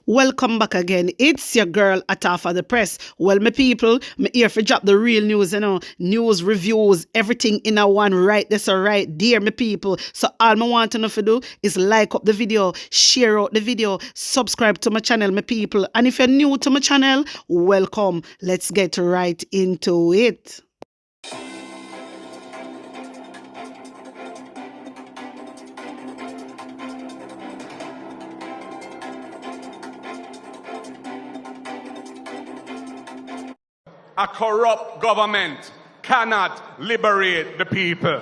Welcome back again. It's your girl Atafa the Press. Well, my people, me here for drop the real news, news, reviews, everything in a one right. That's all right, dear my people. So all I want to know to do is like up the video, share out the video, subscribe to my channel, my people. And if you're new to my channel, welcome. Let's get right into it. A corrupt government cannot liberate the people.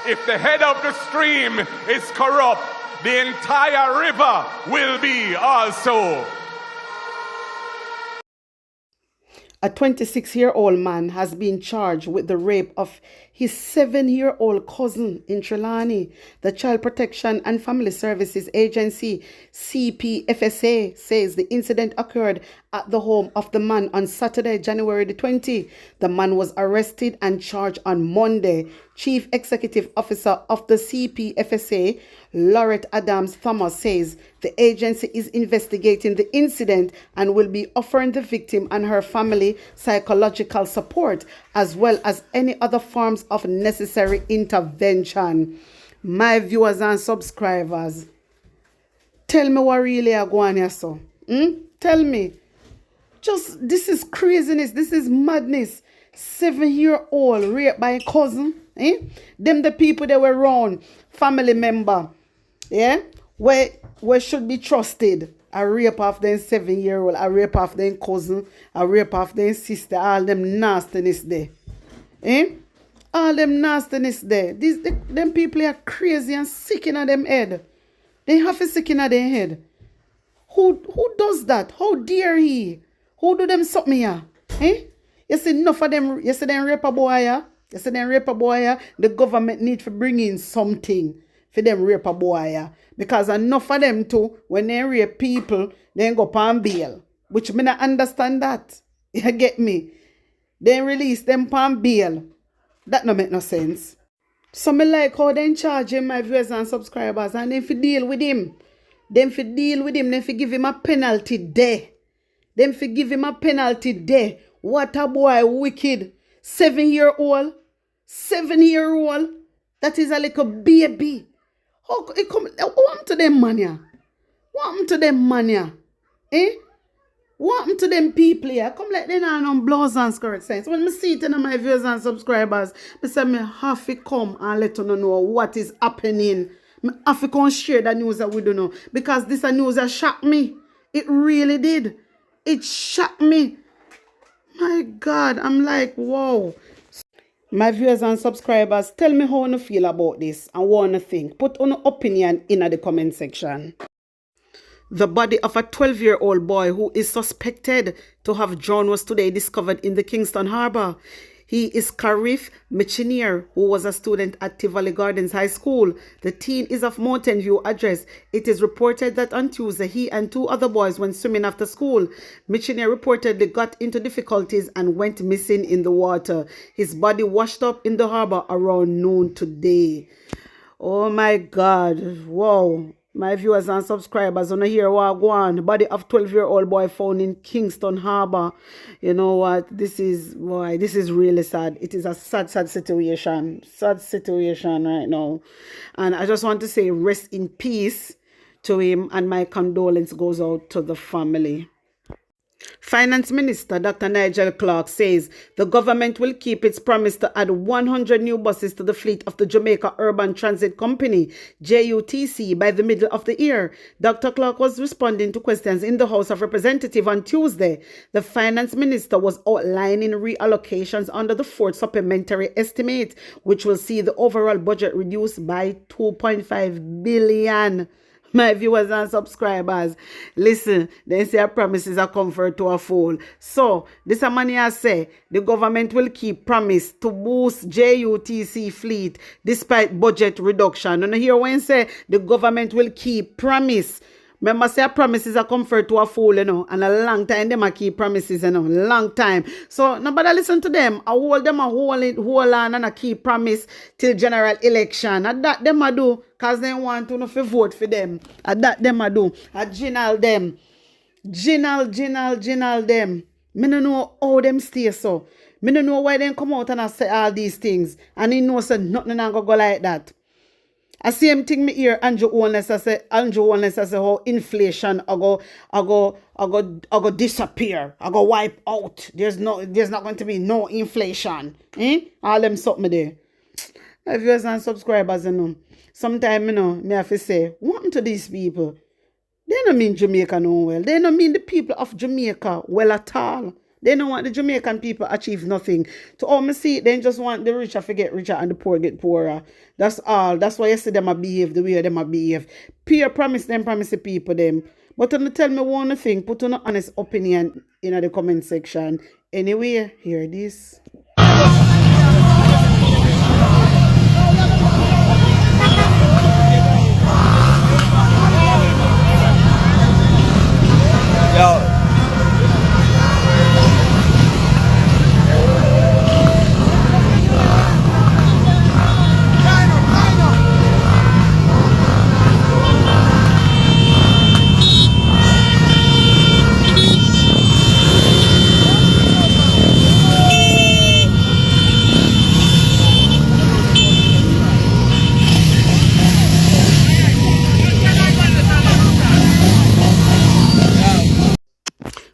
If the head of the stream is corrupt, the entire river will be also. A 26-year-old man has been charged with the rape of his 7-year-old cousin in Trelawney. The Child Protection and Family Services Agency, CPFSA, says the incident occurred at the home of the man on Saturday, January the 20th. The man was arrested and charged on Monday. Chief Executive Officer of the CPFSA, Laurette Adams Thomas, says the agency is investigating the incident and will be offering the victim and her family psychological support as well as any other forms of necessary intervention. My viewers and subscribers, tell me what really are going here, so. Tell me. Just, this is craziness. This is madness. 7-year-old raped by a cousin. Them the people that were around, family member. Yeah? Where should be trusted. A rape of them 7-year-old, a rape of them cousin, a rape of them sister, all them nastiness there. All them nastiness there. Them people are crazy and sick in them head. They have a sick in their head. Who does that? How dare he? Who do them something here? You see enough of them, you see them rape a boy here? You see them rape a boy here? The government need to bring in something for them rape a boy here. Because enough of them too, when they rape people, they go on bail. Which me not understand that. You get me? They release them on bail. That no make no sense. So me like how they charge him, my viewers and subscribers, and then fi deal with him. Then fi deal with him, then fi give him a penalty there. Then fi give him a penalty there. What a boy, wicked. 7-year-old. 7-year-old. That is a little baby. How it come? What happened to them man here? What happened to them man here? What happened to them people here? Come like they not on blouse and skirt sense. When I see it in my viewers and subscribers, I say me have to come and let you know what is happening. I have to come share the news that we don't know. Because this news that shocked me. It really did. It shocked me. My God, I'm like, wow. My viewers and subscribers, tell me how you feel about this and what you think. Put on your opinion in the comment section. The body of a 12-year-old boy who is suspected to have drowned was today discovered in the Kingston Harbor. He is Karif Michinier, who was a student at Tivoli Gardens High School. The teen is of Mountain View address. It is reported that on Tuesday, he and 2 other boys went swimming after school. Michinier reportedly got into difficulties and went missing in the water. His body washed up in the harbor around noon today. Oh my God. Wow. My viewers and subscribers, on here what go on. The body of 12-year-old boy found in Kingston Harbor. You know what? This is really sad. It is a sad situation. Sad situation right now. And I just want to say rest in peace to him, and my condolence goes out to the family. Finance Minister Dr. Nigel Clark says the government will keep its promise to add 100 new buses to the fleet of the Jamaica Urban Transit Company, JUTC, by the middle of the year. Dr. Clark was responding to questions in the House of Representatives on Tuesday. The Finance Minister was outlining reallocations under the 4th supplementary estimate, which will see the overall budget reduced by 2.5 billion. My viewers and subscribers, listen, they say a promise is a comfort to a fool. So, this money I say, the government will keep promise to boost JUTC fleet despite budget reduction. And here when say the government will keep promise, Remember, say a promise is a comfort to a fool, and a long time them a keep promises, long time. So nobody listen to them. I hold them a hold on and a keep promise till general election. And that them a do, cause they want to vote for them. And that them a do. I jinal them. Jinal them. Me no know how them stay so. Me no know why they come out and I say all these things. And he knows that nothing gonna go like that. I same thing me hear Andrew Holness say how inflation I go disappear. I go wipe out. There's not going to be no inflation. All them something there. My viewers and subscribers, sometimes me have to say, what happened to these people? They don't mean Jamaica no well. They don't mean the people of Jamaica well at all. They don't want the Jamaican people achieve nothing. To all me see, they just want the rich to get richer and the poor get poorer. That's all. That's why you see them a behave the way them a behave. Peer promise the people them. But when you tell me one thing, put on an honest opinion in the comment section. Anyway, hear this. Yo.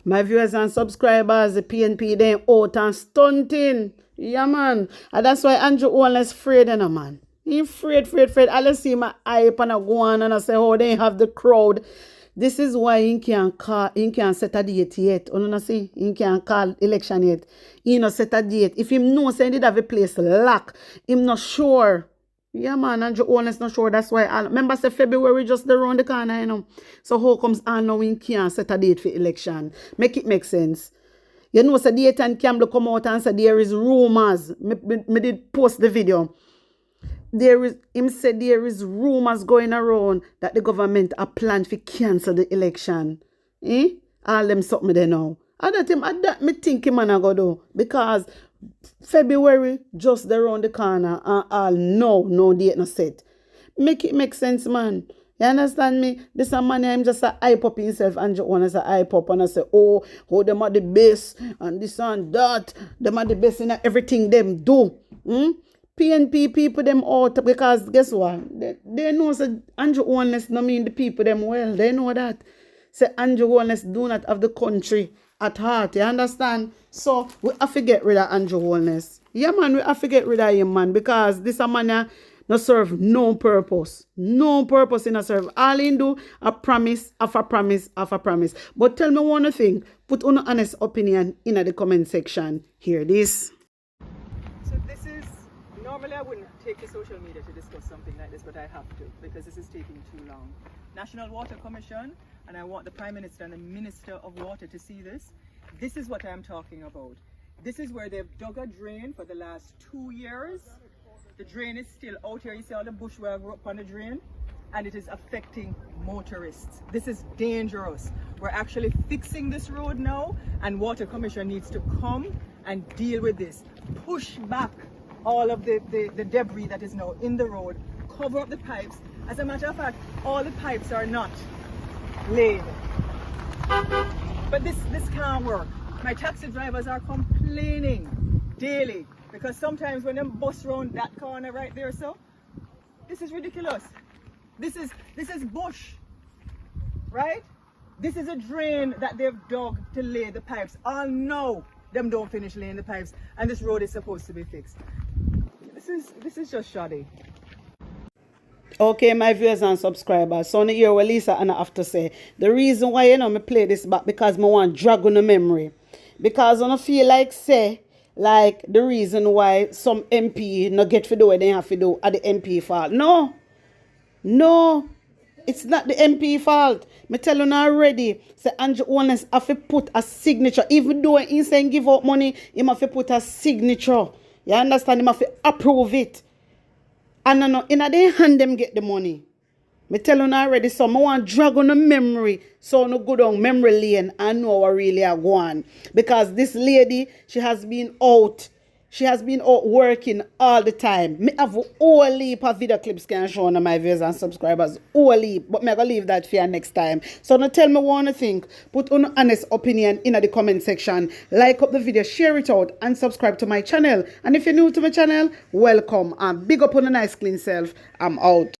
My viewers and subscribers, the PNP, they out and stunting. Yeah, man. And that's why Andrew Holness afraid, man. He afraid. I'll see my hype and I go on and I say, oh, they have the crowd. This is why he can't set a date yet. You see? He can't call election yet. He not set a date. If him know say he did have a place lock, him not sure. Yeah, man, Andrew Holness not sure. That's why remember say February just around the corner, So how comes I know we can't set a date for election? Make it make sense. You know, say date and Campbell come out and say there is rumors. Me did post the video. Him said there is rumors going around that the government are planned to cancel the election. All them something there now. I me think him and go do because February just around the corner and all no date no set. Make it make sense, man. You understand me? This a man I'm just a hype up himself and just wanna say hype up and I say, oh, them are the best and this and that. Them are the best in everything them do. PNP people them out because guess what? They know that Andrew Holness no mean the people them well. They know that. Say Andrew Holness do not have the country at heart. You understand? So we have to get rid of Andrew Holness. Yeah, man, we have to get rid of him, man, because this a man no serve no purpose. No purpose in a serve. All he do a promise, after promise, after promise. But tell me one thing. Put on an honest opinion in the comment section. Hear this. So this is, normally I wouldn't take to social media to discuss something like this, but I have to because this is taking too long. National Water Commission, and I want the Prime Minister and the Minister of Water to see this. This is what I'm talking about. This is where they've dug a drain for the last 2 years. The drain is still out here. You see all the bush where I grew up on the drain? And it is affecting motorists. This is dangerous. We're actually fixing this road now, and Water Commission needs to come and deal with this. Push back all of the debris that is now in the road. Cover up the pipes. As a matter of fact, all the pipes are not laid. But this can't work. My taxi drivers are complaining daily because sometimes when them bus round that corner right there, so this is ridiculous. This is bush, right? This is a drain that they've dug to lay the pipes. All know them don't finish laying the pipes, and this road is supposed to be fixed. This is just shoddy. Okay, my viewers and subscribers. So, here what Lisa and I have to say. The reason why, me play this back because I want to drag on the memory. Because I don't feel like, like the reason why some MP not get to do what they have to do at the MP fault. No, it's not the MP fault. Me tell you already, say Andrew Holness have to put a signature. Even though he saying give out money, he have to put a signature. You understand? He have to approve it. And in their hand them get the money. Me tell you already, so I want drag on the memory, so no go down memory lane and know what really are going. Because this lady, she has been out. She has been out working all the time. Me have a whole heap of video clips can show on my viewers and subscribers. Whole heap. But me gonna leave that for you next time. So now tell me what you think. Put an honest opinion in the comment section. Like up the video, share it out, and subscribe to my channel. And if you're new to my channel, welcome. And big up on a nice clean self. I'm out.